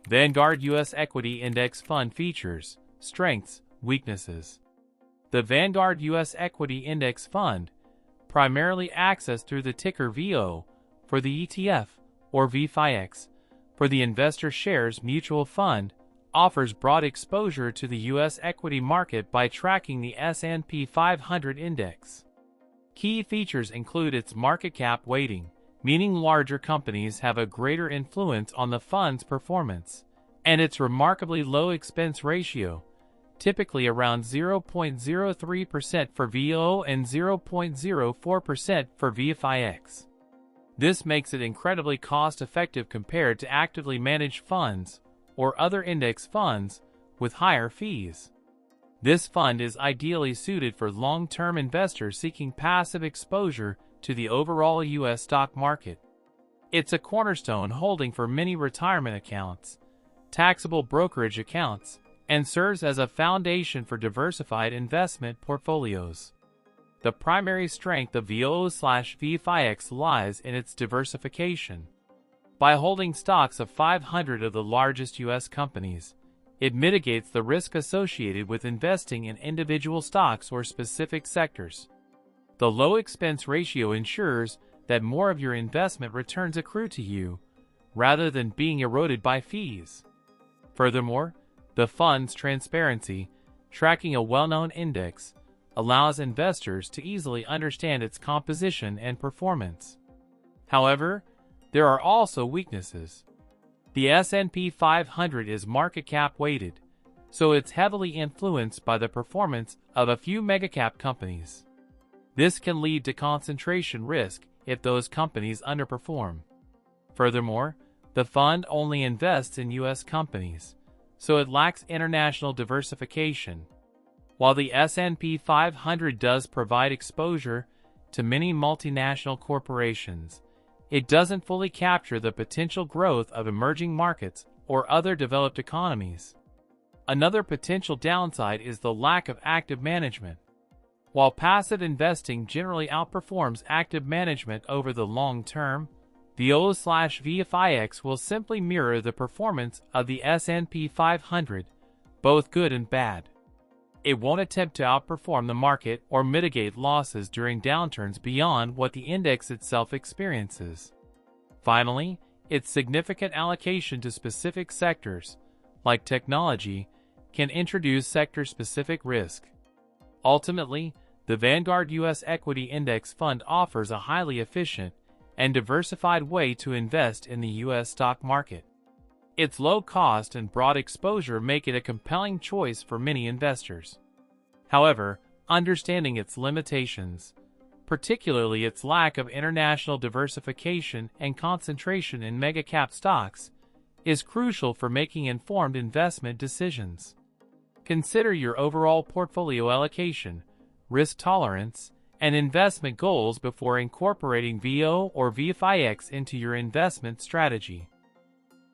Vanguard U.S. Equity Index Fund features, strengths, weaknesses. The Vanguard U.S. Equity Index Fund, primarily accessed through the ticker VO for the ETF or VFIX for the Investor Shares Mutual Fund, offers broad exposure to the U.S. equity market by tracking the S&P 500 index. Key features include its market cap weighting, meaning larger companies have a greater influence on the fund's performance, and its remarkably low expense ratio, typically around 0.03% for VO and 0.04% for VFIX. This makes it incredibly cost-effective compared to actively managed funds or other index funds with higher fees. This fund is ideally suited for long-term investors seeking passive exposure to the overall U.S. stock market. It's a cornerstone holding for many retirement accounts, taxable brokerage accounts, and serves as a foundation for diversified investment portfolios. The primary strength of VO/VFIX lies in its diversification. By holding stocks of 500 of the largest U.S. companies, it mitigates the risk associated with investing in individual stocks or specific sectors. The low expense ratio ensures that more of your investment returns accrue to you, rather than being eroded by fees. Furthermore, the fund's transparency, tracking a well-known index, allows investors to easily understand its composition and performance. However, there are also weaknesses. The S&P 500 is market cap weighted, so it's heavily influenced by the performance of a few megacap companies. This can lead to concentration risk if those companies underperform. Furthermore, the fund only invests in U.S. companies, so it lacks international diversification. While the S&P 500 does provide exposure to many multinational corporations, it doesn't fully capture the potential growth of emerging markets or other developed economies. Another potential downside is the lack of active management. While passive investing generally outperforms active management over the long term, VO/VFIX will simply mirror the performance of the S&P 500, both good and bad. It won't attempt to outperform the market or mitigate losses during downturns beyond what the index itself experiences. Finally, its significant allocation to specific sectors, like technology, can introduce sector-specific risk. Ultimately, the Vanguard U.S. Equity Index Fund offers a highly efficient and diversified way to invest in the U.S. stock market. Its low cost and broad exposure make it a compelling choice for many investors. However, understanding its limitations, particularly its lack of international diversification and concentration in mega-cap stocks, is crucial for making informed investment decisions. Consider your overall portfolio allocation, risk tolerance, and investment goals before incorporating VO or VFIX into your investment strategy.